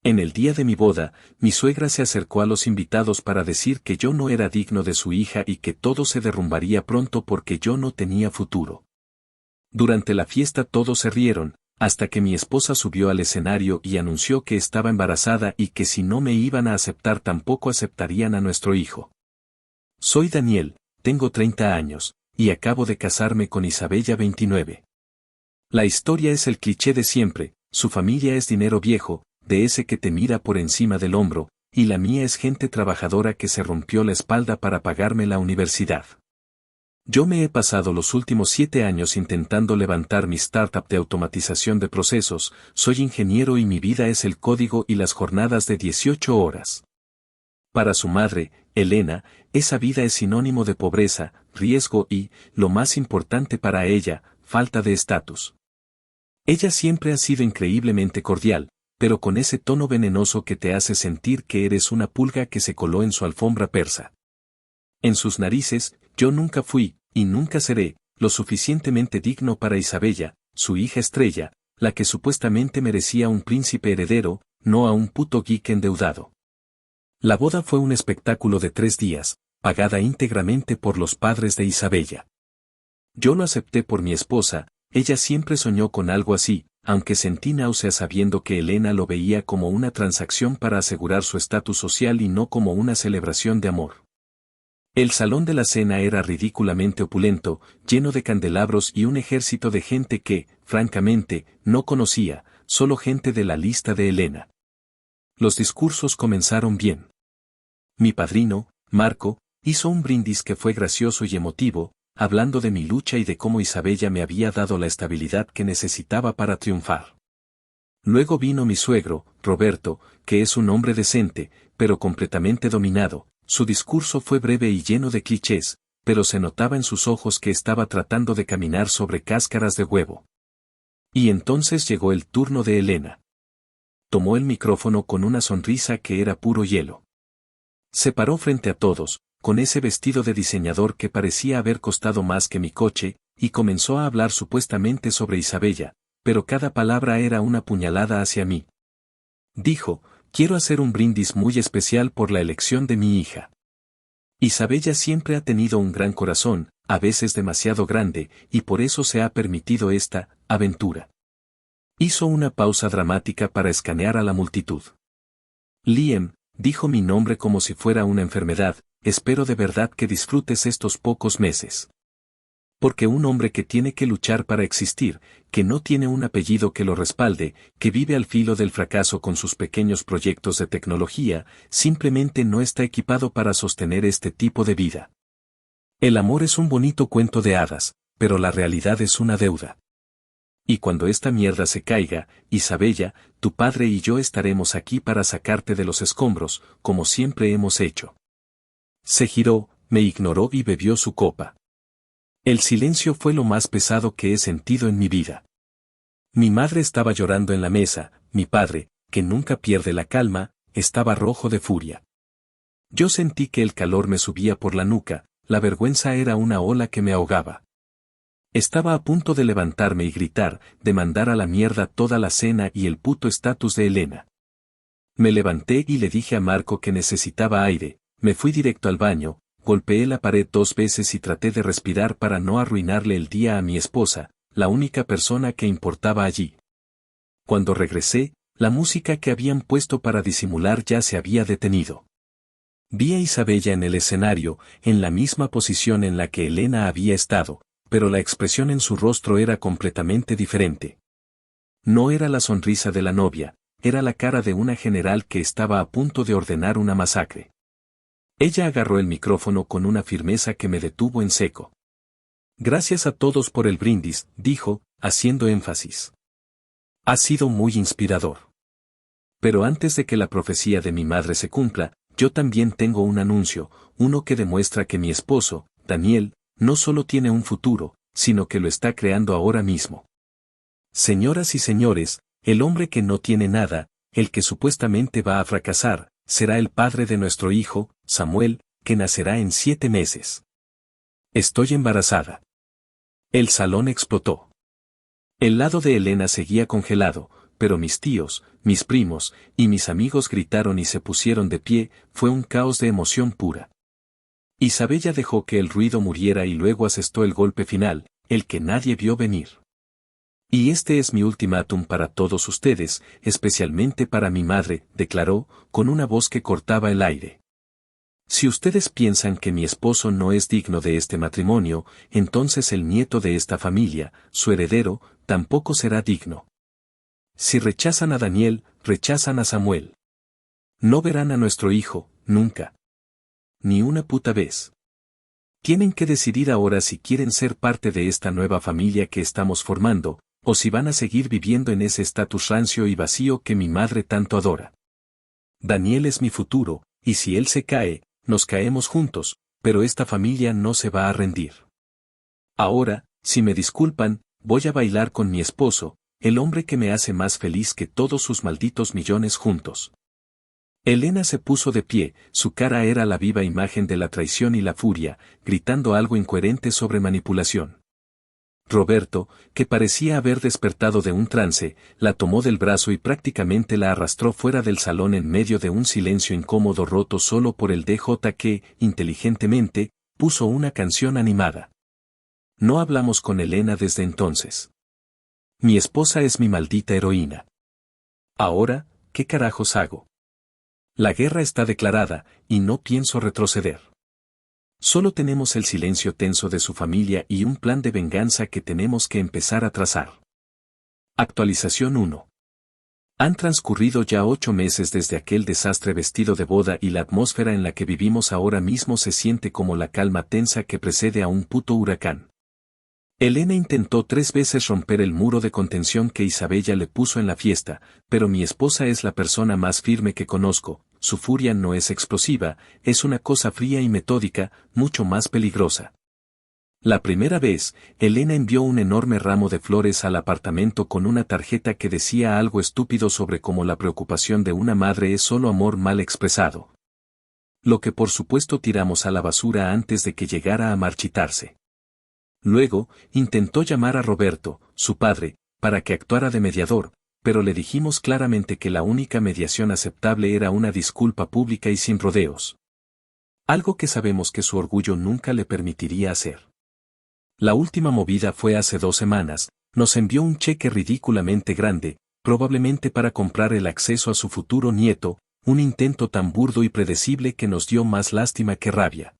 En el día de mi boda, mi suegra se acercó a los invitados para decir que yo no era digno de su hija y que todo se derrumbaría pronto porque yo no tenía futuro. Durante la fiesta todos se rieron, hasta que mi esposa subió al escenario y anunció que estaba embarazada y que si no me iban a aceptar tampoco aceptarían a nuestro hijo. Soy Daniel, tengo 30 años, y acabo de casarme con Isabella 29. La historia es el cliché de siempre, su familia es dinero viejo, de ese que te mira por encima del hombro, y la mía es gente trabajadora que se rompió la espalda para pagarme la universidad. Yo me he pasado los últimos 7 años intentando levantar mi startup de automatización de procesos, soy ingeniero y mi vida es el código y las jornadas de 18 horas. Para su madre, Elena, esa vida es sinónimo de pobreza, riesgo y, lo más importante para ella, falta de estatus. Ella siempre ha sido increíblemente cordial, pero con ese tono venenoso que te hace sentir que eres una pulga que se coló en su alfombra persa. En sus narices, yo nunca fui, y nunca seré, lo suficientemente digno para Isabella, su hija estrella, la que supuestamente merecía un príncipe heredero, no a un puto geek endeudado. La boda fue un espectáculo de 3 días, pagada íntegramente por los padres de Isabella. Yo lo acepté por mi esposa, ella siempre soñó con algo así, aunque sentí náusea sabiendo que Elena lo veía como una transacción para asegurar su estatus social y no como una celebración de amor. El salón de la cena era ridículamente opulento, lleno de candelabros y un ejército de gente que, francamente, no conocía, solo gente de la lista de Elena. Los discursos comenzaron bien. Mi padrino, Marco, hizo un brindis que fue gracioso y emotivo, hablando de mi lucha y de cómo Isabella me había dado la estabilidad que necesitaba para triunfar. Luego vino mi suegro, Roberto, que es un hombre decente, pero completamente dominado. Su discurso fue breve y lleno de clichés, pero se notaba en sus ojos que estaba tratando de caminar sobre cáscaras de huevo. Y entonces llegó el turno de Elena. Tomó el micrófono con una sonrisa que era puro hielo. Se paró frente a todos, con ese vestido de diseñador que parecía haber costado más que mi coche, y comenzó a hablar supuestamente sobre Isabella, pero cada palabra era una puñalada hacia mí. Dijo, quiero hacer un brindis muy especial por la elección de mi hija. Isabella siempre ha tenido un gran corazón, a veces demasiado grande, y por eso se ha permitido esta aventura. Hizo una pausa dramática para escanear a la multitud. Liam, dijo mi nombre como si fuera una enfermedad, espero de verdad que disfrutes estos pocos meses. Porque un hombre que tiene que luchar para existir, que no tiene un apellido que lo respalde, que vive al filo del fracaso con sus pequeños proyectos de tecnología, simplemente no está equipado para sostener este tipo de vida. El amor es un bonito cuento de hadas, pero la realidad es una deuda. Y cuando esta mierda se caiga, Isabella, tu padre y yo estaremos aquí para sacarte de los escombros, como siempre hemos hecho. Se giró, me ignoró y bebió su copa. El silencio fue lo más pesado que he sentido en mi vida. Mi madre estaba llorando en la mesa, mi padre, que nunca pierde la calma, estaba rojo de furia. Yo sentí que el calor me subía por la nuca, la vergüenza era una ola que me ahogaba. Estaba a punto de levantarme y gritar, de mandar a la mierda toda la cena y el puto estatus de Elena. Me levanté y le dije a Marco que necesitaba aire, me fui directo al baño, golpeé la pared 2 veces y traté de respirar para no arruinarle el día a mi esposa, la única persona que importaba allí. Cuando regresé, la música que habían puesto para disimular ya se había detenido. Vi a Isabella en el escenario, en la misma posición en la que Elena había estado, pero la expresión en su rostro era completamente diferente. No era la sonrisa de la novia, era la cara de una general que estaba a punto de ordenar una masacre. Ella agarró el micrófono con una firmeza que me detuvo en seco. Gracias a todos por el brindis, dijo, haciendo énfasis. Ha sido muy inspirador. Pero antes de que la profecía de mi madre se cumpla, yo también tengo un anuncio, uno que demuestra que mi esposo, Daniel, no solo tiene un futuro, sino que lo está creando ahora mismo. Señoras y señores, el hombre que no tiene nada, el que supuestamente va a fracasar, será el padre de nuestro hijo, Samuel, que nacerá en 7 meses. Estoy embarazada. El salón explotó. El lado de Elena seguía congelado, pero mis tíos, mis primos, y mis amigos gritaron y se pusieron de pie, fue un caos de emoción pura. Isabella dejó que el ruido muriera y luego asestó el golpe final, el que nadie vio venir. Y este es mi ultimátum para todos ustedes, especialmente para mi madre, declaró, con una voz que cortaba el aire. Si ustedes piensan que mi esposo no es digno de este matrimonio, entonces el nieto de esta familia, su heredero, tampoco será digno. Si rechazan a Daniel, rechazan a Samuel. No verán a nuestro hijo, nunca. Ni una puta vez. Tienen que decidir ahora si quieren ser parte de esta nueva familia que estamos formando, o si van a seguir viviendo en ese estatus rancio y vacío que mi madre tanto adora. Daniel es mi futuro, y si él se cae, nos caemos juntos, pero esta familia no se va a rendir. Ahora, si me disculpan, voy a bailar con mi esposo, el hombre que me hace más feliz que todos sus malditos millones juntos. Elena se puso de pie, su cara era la viva imagen de la traición y la furia, gritando algo incoherente sobre manipulación. Roberto, que parecía haber despertado de un trance, la tomó del brazo y prácticamente la arrastró fuera del salón en medio de un silencio incómodo roto solo por el DJ que, inteligentemente, puso una canción animada. No hablamos con Elena desde entonces. Mi esposa es mi maldita heroína. Ahora, ¿qué carajos hago? La guerra está declarada, y no pienso retroceder. Solo tenemos el silencio tenso de su familia y un plan de venganza que tenemos que empezar a trazar. Actualización 1. Han transcurrido ya 8 meses desde aquel desastre vestido de boda y la atmósfera en la que vivimos ahora mismo se siente como la calma tensa que precede a un puto huracán. Elena intentó 3 veces romper el muro de contención que Isabella le puso en la fiesta, pero mi esposa es la persona más firme que conozco. Su furia no es explosiva, es una cosa fría y metódica, mucho más peligrosa. La primera vez, Elena envió un enorme ramo de flores al apartamento con una tarjeta que decía algo estúpido sobre cómo la preocupación de una madre es solo amor mal expresado. Lo que por supuesto tiramos a la basura antes de que llegara a marchitarse. Luego, intentó llamar a Roberto, su padre, para que actuara de mediador, pero le dijimos claramente que la única mediación aceptable era una disculpa pública y sin rodeos. Algo que sabemos que su orgullo nunca le permitiría hacer. La última movida fue hace 2 semanas, nos envió un cheque ridículamente grande, probablemente para comprar el acceso a su futuro nieto, un intento tan burdo y predecible que nos dio más lástima que rabia.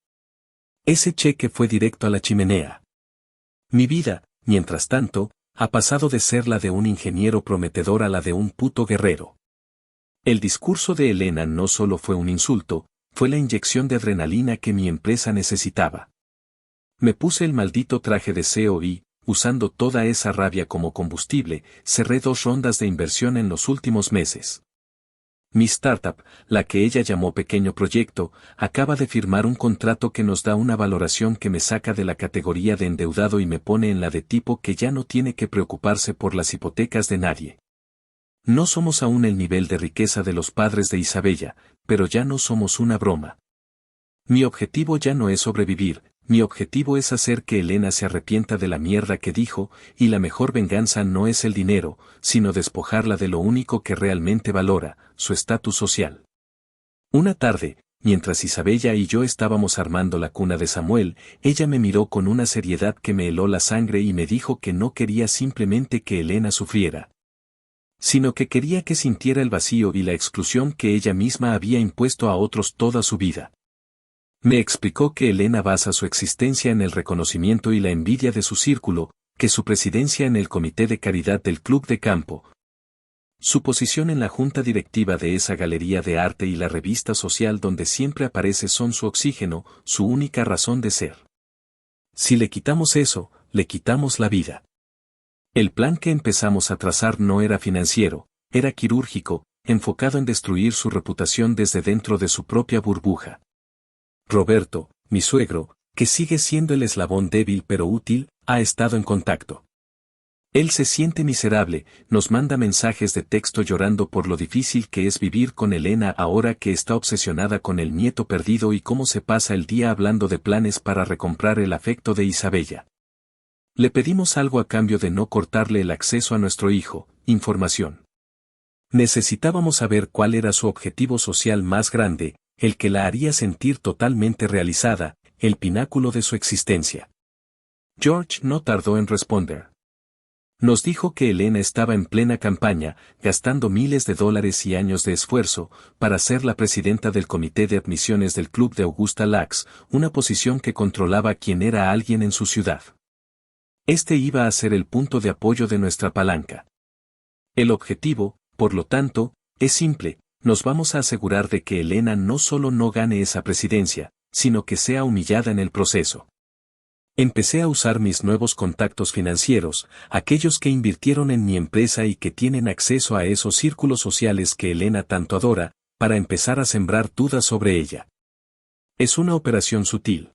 Ese cheque fue directo a la chimenea. Mi vida, mientras tanto, ha pasado de ser la de un ingeniero prometedor a la de un puto guerrero. El discurso de Elena no solo fue un insulto, fue la inyección de adrenalina que mi empresa necesitaba. Me puse el maldito traje de CEO y, usando toda esa rabia como combustible, cerré 2 rondas de inversión en los últimos meses. Mi startup, la que ella llamó Pequeño Proyecto, acaba de firmar un contrato que nos da una valoración que me saca de la categoría de endeudado y me pone en la de tipo que ya no tiene que preocuparse por las hipotecas de nadie. No somos aún el nivel de riqueza de los padres de Isabella, pero ya no somos una broma. Mi objetivo ya no es sobrevivir, mi objetivo es hacer que Elena se arrepienta de la mierda que dijo, y la mejor venganza no es el dinero, sino despojarla de lo único que realmente valora, su estatus social. Una tarde, mientras Isabella y yo estábamos armando la cuna de Samuel, ella me miró con una seriedad que me heló la sangre y me dijo que no quería simplemente que Elena sufriera, sino que quería que sintiera el vacío y la exclusión que ella misma había impuesto a otros toda su vida. Me explicó que Elena basa su existencia en el reconocimiento y la envidia de su círculo, que su presidencia en el comité de caridad del club de campo, su posición en la junta directiva de esa galería de arte y la revista social donde siempre aparece son su oxígeno, su única razón de ser. Si le quitamos eso, le quitamos la vida. El plan que empezamos a trazar no era financiero, era quirúrgico, enfocado en destruir su reputación desde dentro de su propia burbuja. Roberto, mi suegro, que sigue siendo el eslabón débil pero útil, ha estado en contacto. Él se siente miserable, nos manda mensajes de texto llorando por lo difícil que es vivir con Elena ahora que está obsesionada con el nieto perdido y cómo se pasa el día hablando de planes para recomprar el afecto de Isabella. Le pedimos algo a cambio de no cortarle el acceso a nuestro hijo, información. Necesitábamos saber cuál era su objetivo social más grande, el que la haría sentir totalmente realizada, el pináculo de su existencia. George no tardó en responder. Nos dijo que Elena estaba en plena campaña, gastando miles de dólares y años de esfuerzo, para ser la presidenta del comité de admisiones del club de Augusta Lux, una posición que controlaba quién era alguien en su ciudad. Este iba a ser el punto de apoyo de nuestra palanca. El objetivo, por lo tanto, es simple: nos vamos a asegurar de que Elena no solo no gane esa presidencia, sino que sea humillada en el proceso. Empecé a usar mis nuevos contactos financieros, aquellos que invirtieron en mi empresa y que tienen acceso a esos círculos sociales que Elena tanto adora, para empezar a sembrar dudas sobre ella. Es una operación sutil.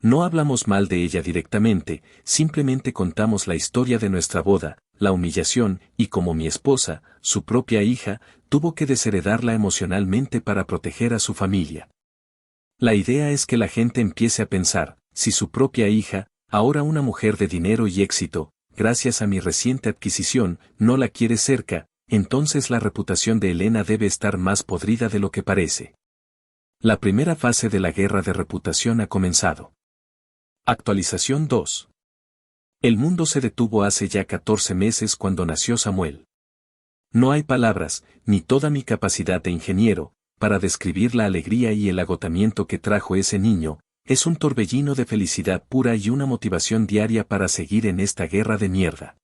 No hablamos mal de ella directamente, simplemente contamos la historia de nuestra boda, la humillación, y como mi esposa, su propia hija, tuvo que desheredarla emocionalmente para proteger a su familia. La idea es que la gente empiece a pensar: si su propia hija, ahora una mujer de dinero y éxito, gracias a mi reciente adquisición, no la quiere cerca, entonces la reputación de Elena debe estar más podrida de lo que parece. La primera fase de la guerra de reputación ha comenzado. Actualización 2. El mundo se detuvo hace ya 14 meses cuando nació Samuel. No hay palabras, ni toda mi capacidad de ingeniero, para describir la alegría y el agotamiento que trajo ese niño. Es un torbellino de felicidad pura y una motivación diaria para seguir en esta guerra de mierda.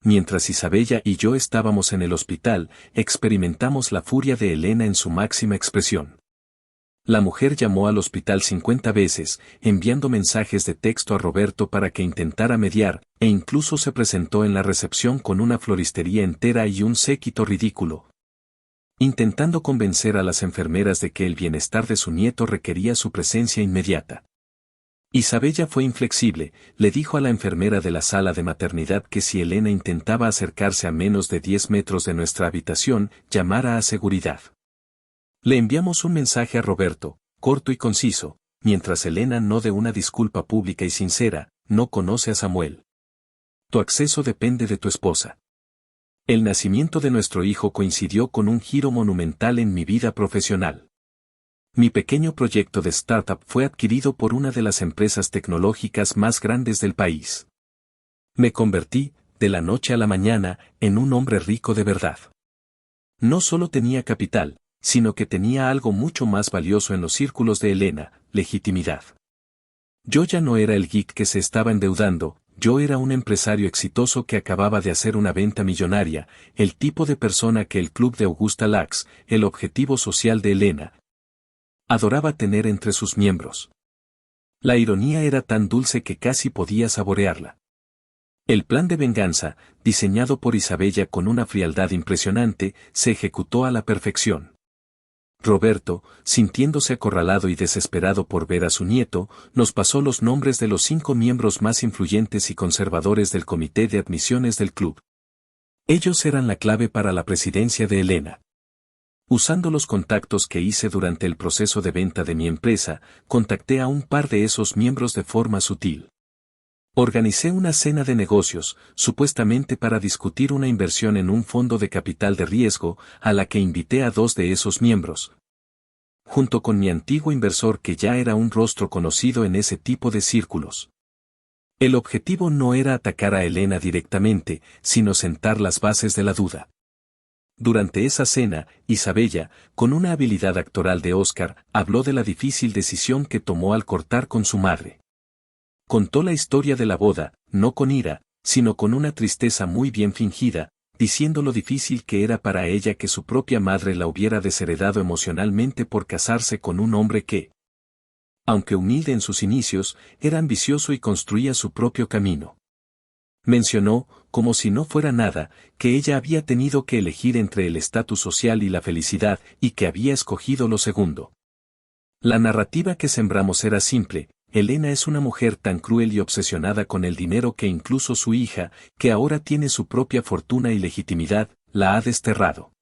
Mientras Isabella y yo estábamos en el hospital, experimentamos la furia de Elena en su máxima expresión. La mujer llamó al hospital 50 veces, enviando mensajes de texto a Roberto para que intentara mediar, e incluso se presentó en la recepción con una floristería entera y un séquito ridículo, intentando convencer a las enfermeras de que el bienestar de su nieto requería su presencia inmediata. Isabella fue inflexible, le dijo a la enfermera de la sala de maternidad que si Elena intentaba acercarse a menos de 10 metros de nuestra habitación, llamara a seguridad. Le enviamos un mensaje a Roberto, corto y conciso: mientras Elena no dé una disculpa pública y sincera, no conoce a Samuel. Tu acceso depende de tu esposa. El nacimiento de nuestro hijo coincidió con un giro monumental en mi vida profesional. Mi pequeño proyecto de startup fue adquirido por una de las empresas tecnológicas más grandes del país. Me convertí, de la noche a la mañana, en un hombre rico de verdad. No solo tenía capital, sino que tenía algo mucho más valioso en los círculos de Elena: legitimidad. Yo ya no era el geek que se estaba endeudando, yo era un empresario exitoso que acababa de hacer una venta millonaria, el tipo de persona que el club de Augusta Lux, el objetivo social de Elena, adoraba tener entre sus miembros. La ironía era tan dulce que casi podía saborearla. El plan de venganza, diseñado por Isabella con una frialdad impresionante, se ejecutó a la perfección. Roberto, sintiéndose acorralado y desesperado por ver a su nieto, nos pasó los nombres de los 5 miembros más influyentes y conservadores del comité de admisiones del club. Ellos eran la clave para la presidencia de Elena. Usando los contactos que hice durante el proceso de venta de mi empresa, contacté a un par de esos miembros de forma sutil. Organicé una cena de negocios, supuestamente para discutir una inversión en un fondo de capital de riesgo, a la que invité a 2 de esos miembros, junto con mi antiguo inversor que ya era un rostro conocido en ese tipo de círculos. El objetivo no era atacar a Elena directamente, sino sentar las bases de la duda. Durante esa cena, Isabella, con una habilidad actoral de Oscar, habló de la difícil decisión que tomó al cortar con su madre. Contó la historia de la boda, no con ira, sino con una tristeza muy bien fingida, diciendo lo difícil que era para ella que su propia madre la hubiera desheredado emocionalmente por casarse con un hombre que, aunque humilde en sus inicios, era ambicioso y construía su propio camino. Mencionó, como si no fuera nada, que ella había tenido que elegir entre el estatus social y la felicidad, y que había escogido lo segundo. La narrativa que sembramos era simple: Elena es una mujer tan cruel y obsesionada con el dinero que incluso su hija, que ahora tiene su propia fortuna y legitimidad, la ha desterrado.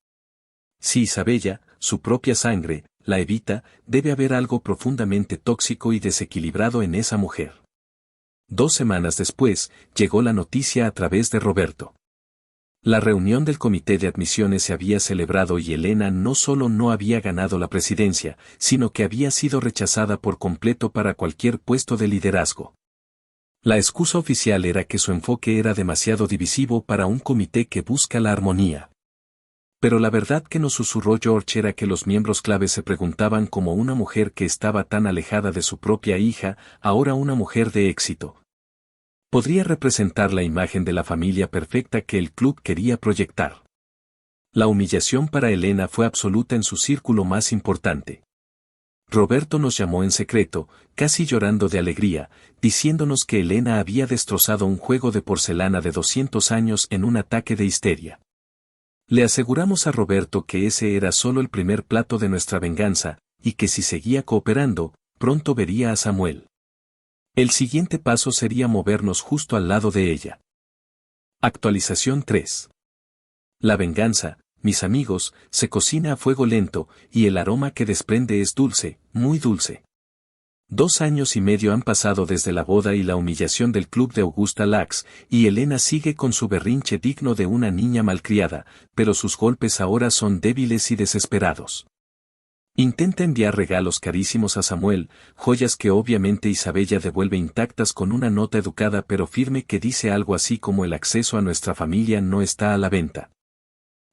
Si Isabella, su propia sangre, la evita, debe haber algo profundamente tóxico y desequilibrado en esa mujer. 2 semanas después, llegó la noticia a través de Roberto. La reunión del comité de admisiones se había celebrado y Elena no solo no había ganado la presidencia, sino que había sido rechazada por completo para cualquier puesto de liderazgo. La excusa oficial era que su enfoque era demasiado divisivo para un comité que busca la armonía. Pero la verdad que nos susurró George era que los miembros clave se preguntaban cómo una mujer que estaba tan alejada de su propia hija, ahora una mujer de éxito, podría representar la imagen de la familia perfecta que el club quería proyectar. La humillación para Elena fue absoluta en su círculo más importante. Roberto nos llamó en secreto, casi llorando de alegría, diciéndonos que Elena había destrozado un juego de porcelana de 200 años en un ataque de histeria. Le aseguramos a Roberto que ese era solo el primer plato de nuestra venganza, y que si seguía cooperando, pronto vería a Samuel. El siguiente paso sería movernos justo al lado de ella. Actualización 3. La venganza, mis amigos, se cocina a fuego lento, y el aroma que desprende es dulce, muy dulce. 2 años y medio han pasado desde la boda y la humillación del club de Augusta Lacks, y Elena sigue con su berrinche digno de una niña malcriada, pero sus golpes ahora son débiles y desesperados. Intenta enviar regalos carísimos a Samuel, joyas que obviamente Isabella devuelve intactas con una nota educada pero firme que dice algo así como el acceso a nuestra familia no está a la venta.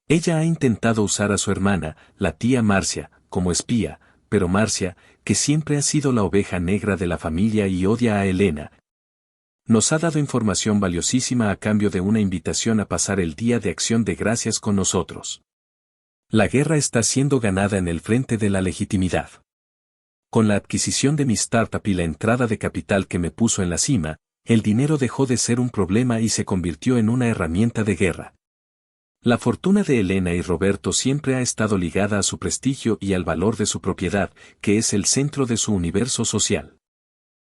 Ella ha intentado usar a su hermana, la tía Marcia, como espía, pero Marcia, que siempre ha sido la oveja negra de la familia y odia a Elena, nos ha dado información valiosísima a cambio de una invitación a pasar el Día de Acción de Gracias con nosotros. La guerra está siendo ganada en el frente de la legitimidad. Con la adquisición de mi startup y la entrada de capital que me puso en la cima, el dinero dejó de ser un problema y se convirtió en una herramienta de guerra. La fortuna de Elena y Roberto siempre ha estado ligada a su prestigio y al valor de su propiedad, que es el centro de su universo social.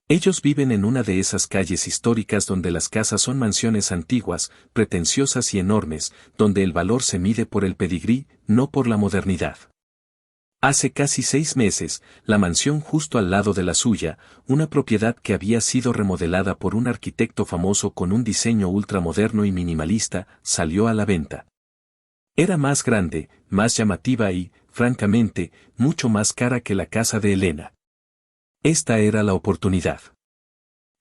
Ellos viven en una de esas calles históricas donde las casas son mansiones antiguas, pretenciosas y enormes, donde el valor se mide por el pedigrí, no por la modernidad. Hace casi 6 meses, la mansión justo al lado de la suya, una propiedad que había sido remodelada por un arquitecto famoso con un diseño ultramoderno y minimalista, salió a la venta. Era más grande, más llamativa y, francamente, mucho más cara que la casa de Elena. Esta era la oportunidad.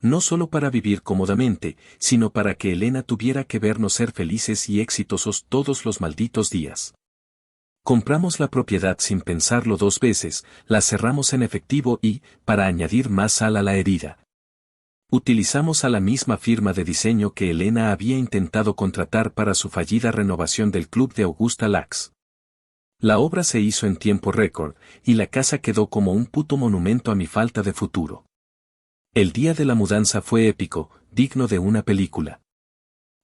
No solo para vivir cómodamente, sino para que Elena tuviera que vernos ser felices y exitosos todos los malditos días. Compramos la propiedad sin pensarlo 2 veces, la cerramos en efectivo y, para añadir más sal a la herida, utilizamos a la misma firma de diseño que Elena había intentado contratar para su fallida renovación del club de Augusta Lacks. La obra se hizo en tiempo récord, y la casa quedó como un puto monumento a mi falta de futuro. El día de la mudanza fue épico, digno de una película.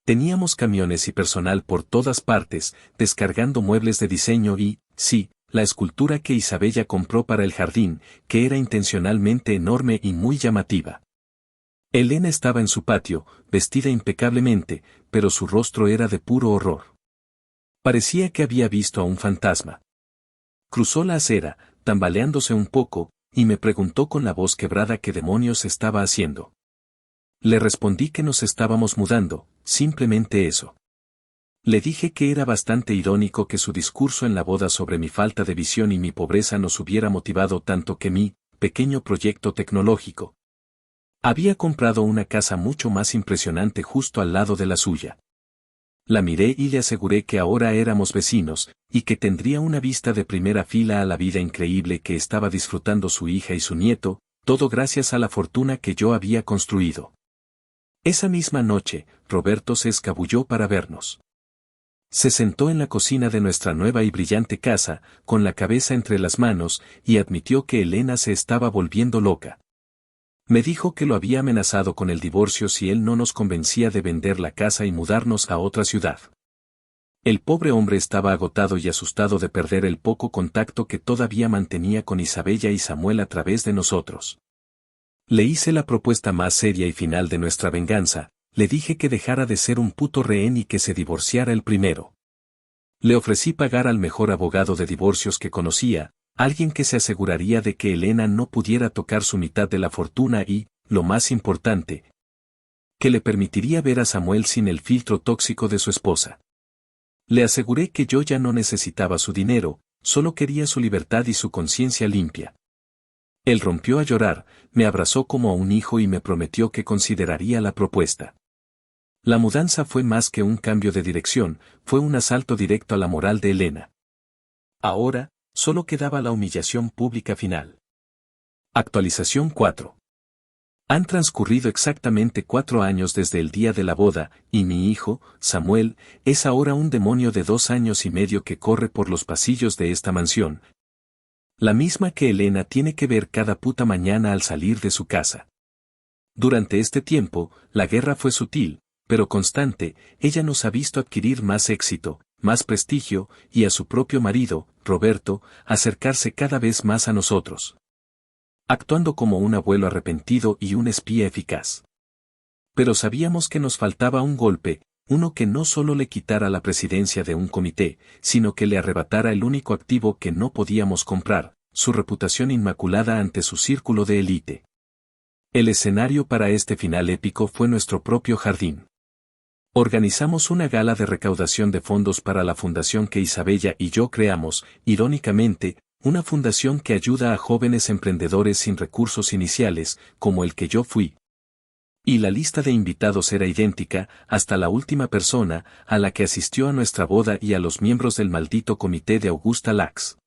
Teníamos camiones y personal por todas partes, descargando muebles de diseño y, sí, la escultura que Isabella compró para el jardín, que era intencionalmente enorme y muy llamativa. Elena estaba en su patio, vestida impecablemente, pero su rostro era de puro horror. Parecía que había visto a un fantasma. Cruzó la acera, tambaleándose un poco, y me preguntó con la voz quebrada qué demonios estaba haciendo. Le respondí que nos estábamos mudando, simplemente eso. Le dije que era bastante irónico que su discurso en la boda sobre mi falta de visión y mi pobreza nos hubiera motivado tanto que mi pequeño proyecto tecnológico había comprado una casa mucho más impresionante justo al lado de la suya. La miré y le aseguré que ahora éramos vecinos, y que tendría una vista de primera fila a la vida increíble que estaba disfrutando su hija y su nieto, todo gracias a la fortuna que yo había construido. Esa misma noche, Roberto se escabulló para vernos. Se sentó en la cocina de nuestra nueva y brillante casa, con la cabeza entre las manos, y admitió que Elena se estaba volviendo loca. Me dijo que lo había amenazado con el divorcio si él no nos convencía de vender la casa y mudarnos a otra ciudad. El pobre hombre estaba agotado y asustado de perder el poco contacto que todavía mantenía con Isabella y Samuel a través de nosotros. Le hice la propuesta más seria y final de nuestra venganza, le dije que dejara de ser un puto rehén y que se divorciara el primero. Le ofrecí pagar al mejor abogado de divorcios que conocía, alguien que se aseguraría de que Elena no pudiera tocar su mitad de la fortuna y, lo más importante, que le permitiría ver a Samuel sin el filtro tóxico de su esposa. Le aseguré que yo ya no necesitaba su dinero, solo quería su libertad y su conciencia limpia. Él rompió a llorar, me abrazó como a un hijo y me prometió que consideraría la propuesta. La mudanza fue más que un cambio de dirección, fue un asalto directo a la moral de Elena. Ahora, solo quedaba la humillación pública final. Actualización 4. Han transcurrido exactamente 4 años desde el día de la boda, y mi hijo, Samuel, es ahora un demonio de 2 años y medio que corre por los pasillos de esta mansión. La misma que Elena tiene que ver cada puta mañana al salir de su casa. Durante este tiempo, la guerra fue sutil, pero constante, ella nos ha visto adquirir más éxito, más prestigio, y a su propio marido, Roberto, acercarse cada vez más a nosotros. Actuando como un abuelo arrepentido y un espía eficaz. Pero sabíamos que nos faltaba un golpe, uno que no solo le quitara la presidencia de un comité, sino que le arrebatara el único activo que no podíamos comprar, su reputación inmaculada ante su círculo de élite. El escenario para este final épico fue nuestro propio jardín. Organizamos una gala de recaudación de fondos para la fundación que Isabella y yo creamos, irónicamente, una fundación que ayuda a jóvenes emprendedores sin recursos iniciales, como el que yo fui. Y la lista de invitados era idéntica, hasta la última persona, a la que asistió a nuestra boda y a los miembros del maldito comité de Augusta Lax.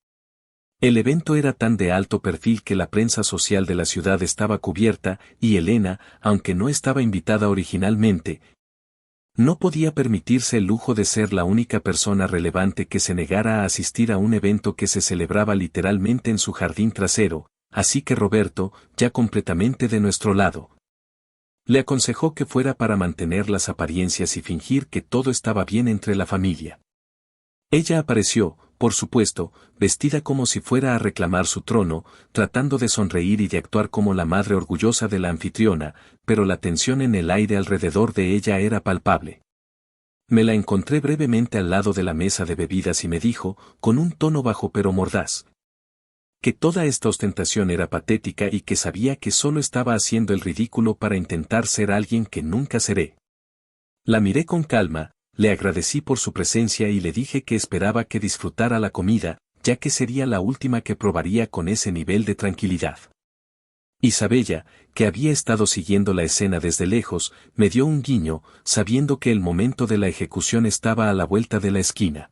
El evento era tan de alto perfil que la prensa social de la ciudad estaba cubierta, y Elena, aunque no estaba invitada originalmente, no podía permitirse el lujo de ser la única persona relevante que se negara a asistir a un evento que se celebraba literalmente en su jardín trasero, así que Roberto, ya completamente de nuestro lado, le aconsejó que fuera para mantener las apariencias y fingir que todo estaba bien entre la familia. Ella apareció, por supuesto, vestida como si fuera a reclamar su trono, tratando de sonreír y de actuar como la madre orgullosa de la anfitriona, pero la tensión en el aire alrededor de ella era palpable. Me la encontré brevemente al lado de la mesa de bebidas y me dijo, con un tono bajo pero mordaz, que toda esta ostentación era patética y que sabía que solo estaba haciendo el ridículo para intentar ser alguien que nunca seré. La miré con calma, le agradecí por su presencia y le dije que esperaba que disfrutara la comida, ya que sería la última que probaría con ese nivel de tranquilidad. Isabella, que había estado siguiendo la escena desde lejos, me dio un guiño, sabiendo que el momento de la ejecución estaba a la vuelta de la esquina.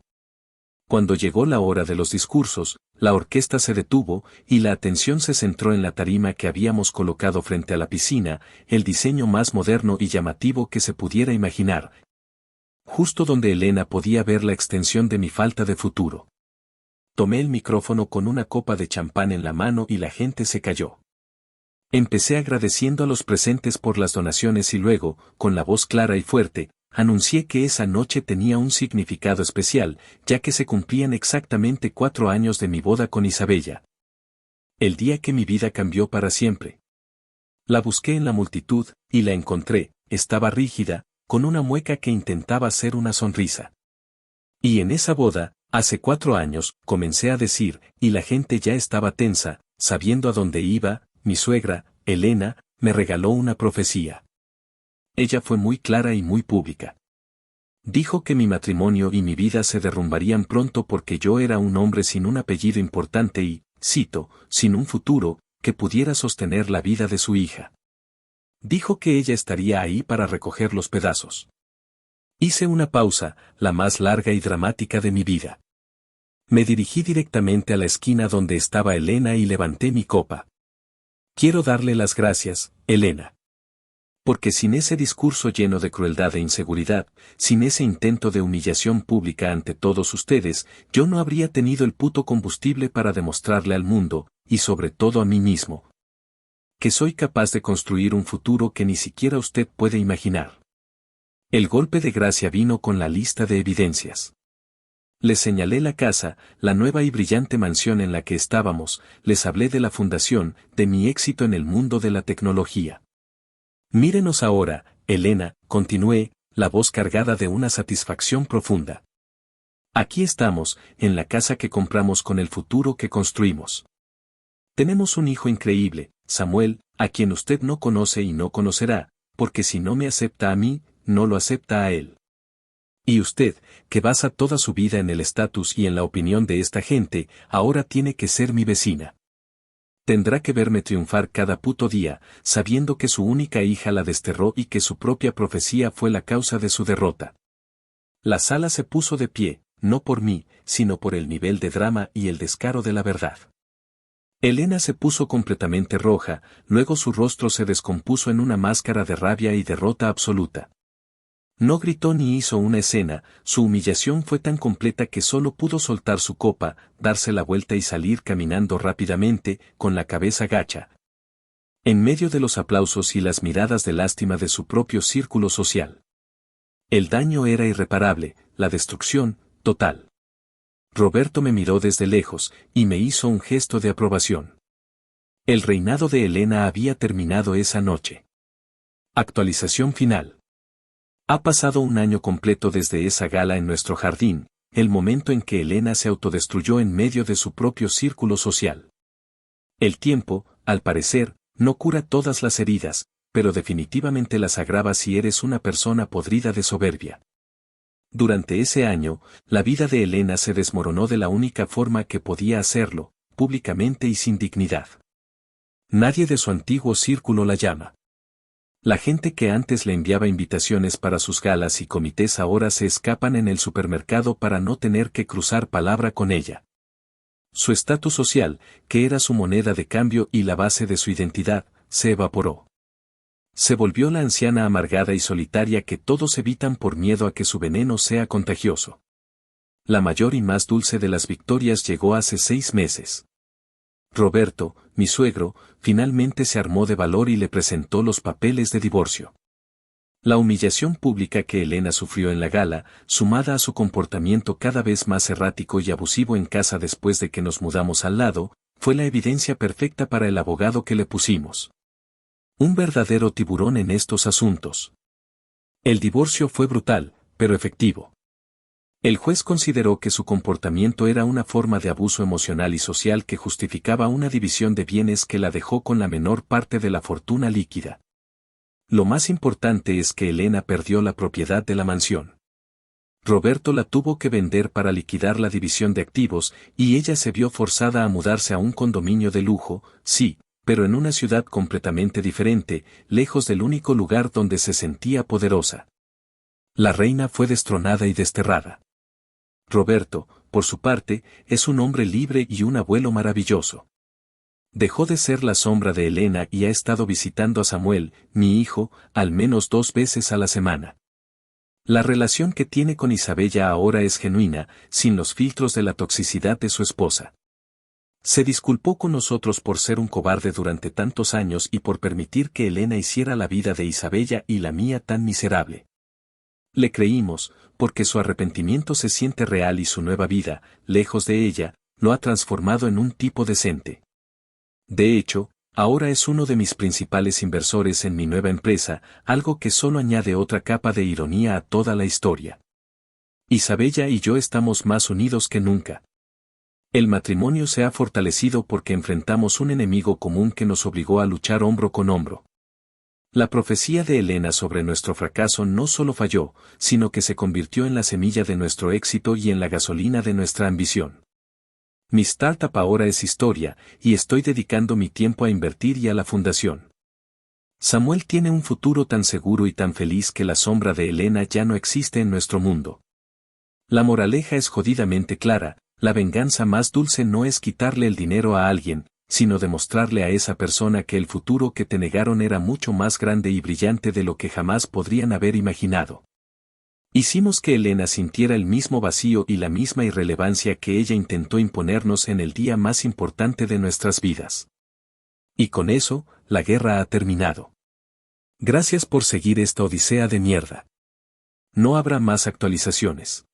Cuando llegó la hora de los discursos, la orquesta se detuvo y la atención se centró en la tarima que habíamos colocado frente a la piscina, el diseño más moderno y llamativo que se pudiera imaginar, justo donde Elena podía ver la extensión de mi falta de futuro. Tomé el micrófono con una copa de champán en la mano y la gente se calló. Empecé agradeciendo a los presentes por las donaciones y luego, con la voz clara y fuerte, anuncié que esa noche tenía un significado especial, ya que se cumplían exactamente 4 años de mi boda con Isabella. El día que mi vida cambió para siempre. La busqué en la multitud, y la encontré, estaba rígida, con una mueca que intentaba ser una sonrisa. Y en esa boda, hace 4 años, comencé a decir, y la gente ya estaba tensa, sabiendo a dónde iba, mi suegra, Elena, me regaló una profecía. Ella fue muy clara y muy pública. Dijo que mi matrimonio y mi vida se derrumbarían pronto porque yo era un hombre sin un apellido importante y, cito, sin un futuro, que pudiera sostener la vida de su hija. Dijo que ella estaría ahí para recoger los pedazos. Hice una pausa, la más larga y dramática de mi vida. Me dirigí directamente a la esquina donde estaba Elena y levanté mi copa. Quiero darle las gracias, Elena. Porque sin ese discurso lleno de crueldad e inseguridad, sin ese intento de humillación pública ante todos ustedes, yo no habría tenido el puto combustible para demostrarle al mundo, y sobre todo a mí mismo, que soy capaz de construir un futuro que ni siquiera usted puede imaginar. El golpe de gracia vino con la lista de evidencias. Les señalé la casa, la nueva y brillante mansión en la que estábamos, les hablé de la fundación, de mi éxito en el mundo de la tecnología. Mírenos ahora, Elena, continué, la voz cargada de una satisfacción profunda. Aquí estamos, en la casa que compramos con el futuro que construimos. Tenemos un hijo increíble, Samuel, a quien usted no conoce y no conocerá, porque si no me acepta a mí, no lo acepta a él. Y usted, que basa toda su vida en el estatus y en la opinión de esta gente, ahora tiene que ser mi vecina. Tendrá que verme triunfar cada puto día, sabiendo que su única hija la desterró y que su propia profecía fue la causa de su derrota. La sala se puso de pie, no por mí, sino por el nivel de drama y el descaro de la verdad. Elena se puso completamente roja, luego su rostro se descompuso en una máscara de rabia y derrota absoluta. No gritó ni hizo una escena, su humillación fue tan completa que solo pudo soltar su copa, darse la vuelta y salir caminando rápidamente, con la cabeza gacha. En medio de los aplausos y las miradas de lástima de su propio círculo social. El daño era irreparable, la destrucción, total. Roberto me miró desde lejos, y me hizo un gesto de aprobación. El reinado de Elena había terminado esa noche. Actualización final. Ha pasado un año completo desde esa gala en nuestro jardín, el momento en que Elena se autodestruyó en medio de su propio círculo social. El tiempo, al parecer, no cura todas las heridas, pero definitivamente las agrava si eres una persona podrida de soberbia. Durante ese año, la vida de Elena se desmoronó de la única forma que podía hacerlo, públicamente y sin dignidad. Nadie de su antiguo círculo la llama. La gente que antes le enviaba invitaciones para sus galas y comités ahora se escapan en el supermercado para no tener que cruzar palabra con ella. Su estatus social, que era su moneda de cambio y la base de su identidad, se evaporó. Se volvió la anciana amargada y solitaria que todos evitan por miedo a que su veneno sea contagioso. La mayor y más dulce de las victorias llegó hace 6 meses. Roberto, mi suegro, finalmente se armó de valor y le presentó los papeles de divorcio. La humillación pública que Elena sufrió en la gala, sumada a su comportamiento cada vez más errático y abusivo en casa después de que nos mudamos al lado, fue la evidencia perfecta para el abogado que le pusimos. Un verdadero tiburón en estos asuntos. El divorcio fue brutal, pero efectivo. El juez consideró que su comportamiento era una forma de abuso emocional y social que justificaba una división de bienes que la dejó con la menor parte de la fortuna líquida. Lo más importante es que Elena perdió la propiedad de la mansión. Roberto la tuvo que vender para liquidar la división de activos y ella se vio forzada a mudarse a un condominio de lujo, sí, pero en una ciudad completamente diferente, lejos del único lugar donde se sentía poderosa. La reina fue destronada y desterrada. Roberto, por su parte, es un hombre libre y un abuelo maravilloso. Dejó de ser la sombra de Elena y ha estado visitando a Samuel, mi hijo, al menos 2 veces a la semana. La relación que tiene con Isabella ahora es genuina, sin los filtros de la toxicidad de su esposa. Se disculpó con nosotros por ser un cobarde durante tantos años y por permitir que Elena hiciera la vida de Isabella y la mía tan miserable. Le creímos, porque su arrepentimiento se siente real y su nueva vida, lejos de ella, lo ha transformado en un tipo decente. De hecho, ahora es uno de mis principales inversores en mi nueva empresa, algo que solo añade otra capa de ironía a toda la historia. Isabella y yo estamos más unidos que nunca. El matrimonio se ha fortalecido porque enfrentamos un enemigo común que nos obligó a luchar hombro con hombro. La profecía de Elena sobre nuestro fracaso no solo falló, sino que se convirtió en la semilla de nuestro éxito y en la gasolina de nuestra ambición. Mi startup ahora es historia, y estoy dedicando mi tiempo a invertir y a la fundación. Samuel tiene un futuro tan seguro y tan feliz que la sombra de Elena ya no existe en nuestro mundo. La moraleja es jodidamente clara, la venganza más dulce no es quitarle el dinero a alguien, sino demostrarle a esa persona que el futuro que te negaron era mucho más grande y brillante de lo que jamás podrían haber imaginado. Hicimos que Elena sintiera el mismo vacío y la misma irrelevancia que ella intentó imponernos en el día más importante de nuestras vidas. Y con eso, la guerra ha terminado. Gracias por seguir esta odisea de mierda. No habrá más actualizaciones.